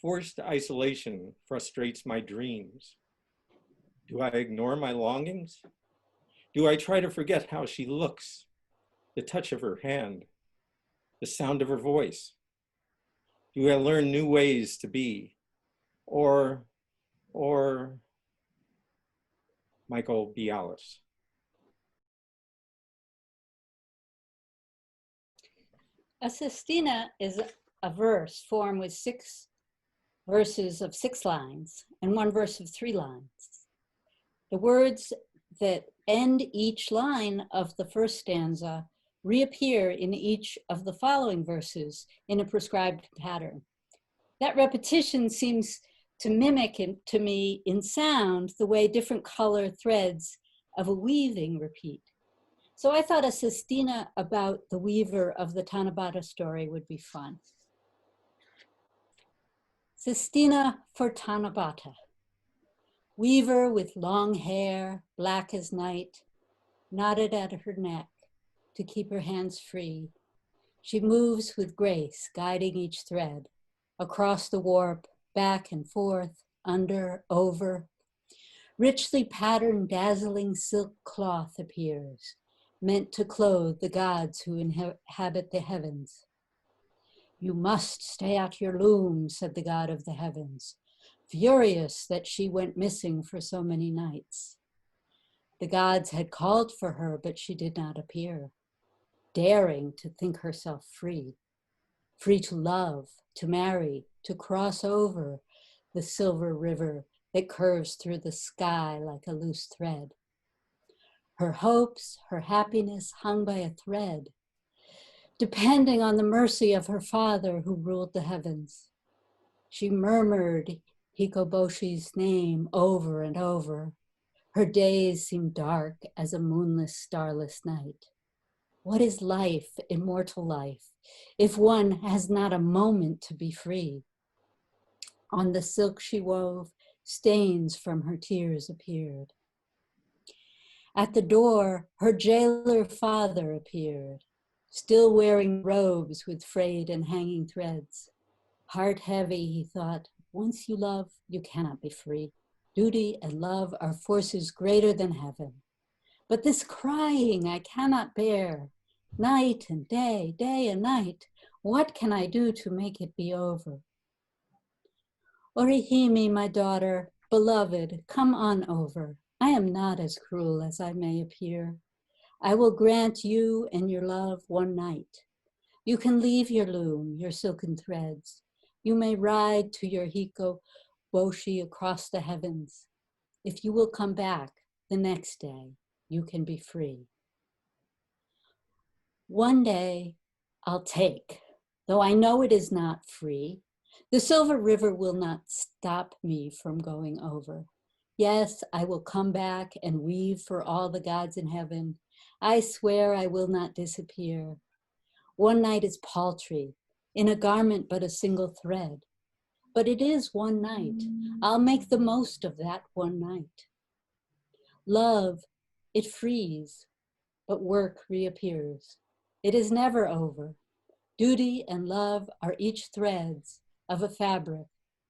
Forced isolation frustrates my dreams. Do I ignore my longings? Do I try to forget how she looks, the touch of her hand, the sound of her voice? Do I learn new ways to be? Or Michael Biales. A sestina is a verse formed with 6 verses of 6 lines and 1 verse of 3 lines. The words that end each line of the first stanza reappear in each of the following verses in a prescribed pattern. That repetition seems to mimic to me in sound the way different color threads of a weaving repeat. So I thought a sestina about the weaver of the Tanabata story would be fun. Sestina for Tanabata. Weaver with long hair, black as night, knotted at her neck to keep her hands free. She moves with grace, guiding each thread, across the warp, back and forth, under, over. Richly patterned, dazzling silk cloth appears, meant to clothe the gods who inhabit the heavens. You must stay at your loom, said the god of the heavens, furious that she went missing for so many nights. The gods had called for her, but she did not appear, daring to think herself free, free to love, to marry, to cross over the silver river that curves through the sky like a loose thread. Her hopes, her happiness hung by a thread, depending on the mercy of her father who ruled the heavens. She murmured Hikoboshi's name over and over. Her days seemed dark as a moonless, starless night. What is life, immortal life, if one has not a moment to be free? On the silk she wove, stains from her tears appeared. At the door, her jailer father appeared, still wearing robes with frayed and hanging threads. Heart heavy, he thought, once you love, you cannot be free. Duty and love are forces greater than heaven. But this crying I cannot bear. Night and day, day and night, what can I do to make it be over? Orihime, my daughter, beloved, come on over. I am not as cruel as I may appear. I will grant you and your love one night. You can leave your loom, your silken threads. You may ride to your Hikoboshi across the heavens. If you will come back the next day, you can be free. One day I'll take, though I know it is not free. The silver river will not stop me from going over. Yes, I will come back and weave for all the gods in heaven. I swear I will not disappear. One night is paltry, in a garment but a single thread. But it is one night. I'll make the most of that one night. Love, it frees, but work reappears. It is never over. Duty and love are each threads of a fabric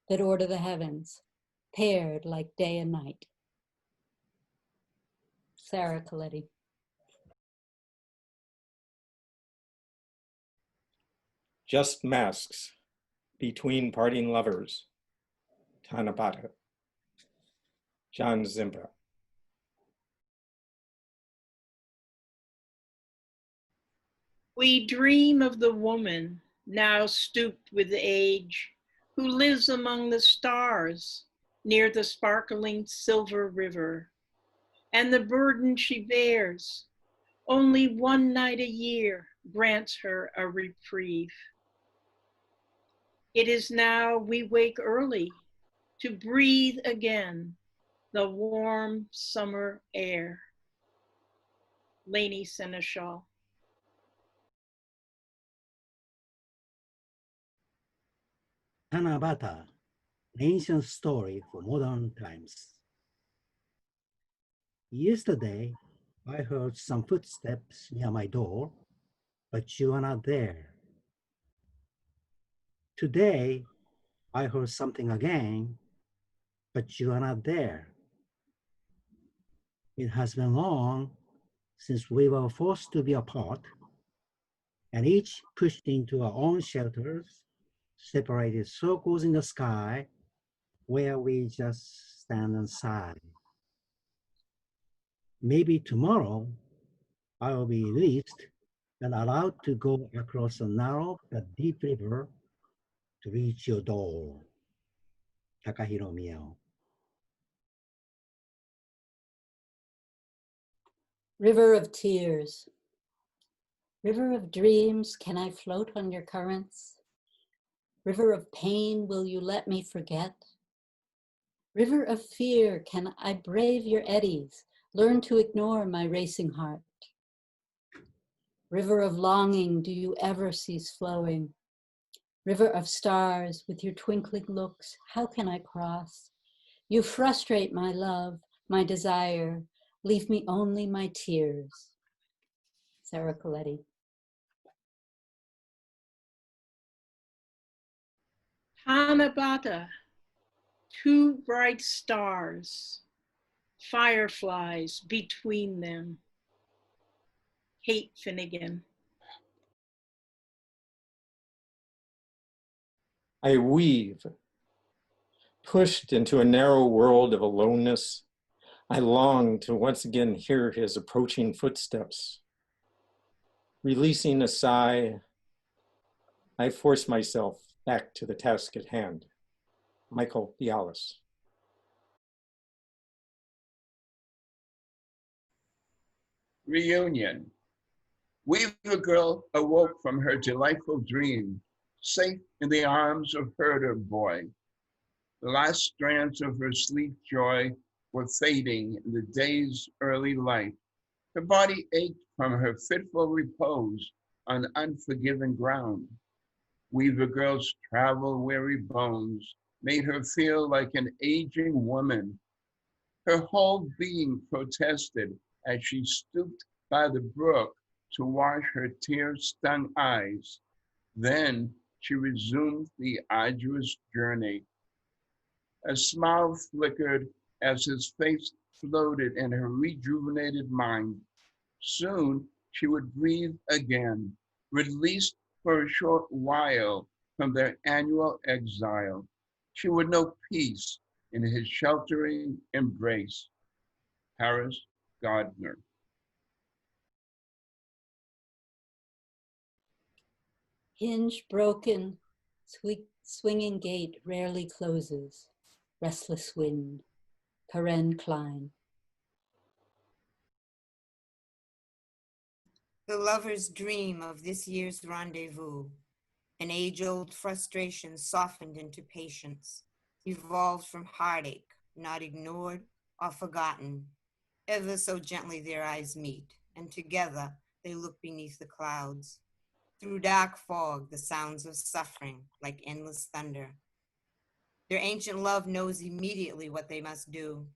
that order the heavens, paired like day and night. Sarah Coletti. Just masks between parting lovers. Tanabata. John Ziemba. We dream of the woman, now stooped with age, who lives among the stars near the sparkling silver river. And the burden she bears, only one night a year grants her a reprieve. It is now we wake early to breathe again the warm summer air. Lainie Senechal. Tanabata, ancient story for modern times. Yesterday, I heard some footsteps near my door, but you are not there. Today, I heard something again, but you are not there. It has been long since we were forced to be apart, and each pushed into our own shelters, separated circles in the sky, where we just stand and sigh. Maybe tomorrow I will be released and allowed to go across a narrow but deep river to reach your door. Takahiro Miyao. River of tears. River of dreams, can I float on your currents? River of pain, will you let me forget? River of fear, can I brave your eddies, learn to ignore my racing heart? River of longing, do you ever cease flowing? River of stars, with your twinkling looks, how can I cross? You frustrate my love, my desire, leave me only my tears. Sarah Coletti. Tanabata, two bright stars, fireflies between them. Kate Finnegan. I weave, pushed into a narrow world of aloneness. I long to once again hear his approaching footsteps. Releasing a sigh, I force myself back to the task at hand. Michael Biales. Reunion. Weaver Girl awoke from her delightful dream, safe in the arms of herder boy. The last strands of her sleep joy were fading in the day's early light. Her body ached from her fitful repose on unforgiving ground. Weaver Girl's travel-weary bones made her feel like an aging woman. Her whole being protested as she stooped by the brook to wash her tear-stung eyes. Then she resumed the arduous journey. A smile flickered as his face floated in her rejuvenated mind. Soon she would breathe again, released for a short while from their annual exile. She would know peace in his sheltering embrace. Paris, Gardner. Hinge broken, swinging gate rarely closes. Restless wind. Klein. The lover's dream of this year's rendezvous, an age-old frustration softened into patience, evolved from heartache, not ignored or forgotten. Ever so gently their eyes meet, and together they look beneath the clouds. Through dark fog, the sounds of suffering like endless thunder. Their ancient love knows immediately what they must do.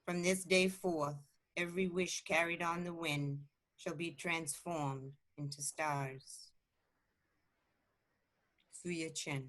From this day forth, every wish carried on the wind shall be transformed into stars. Tsuya China.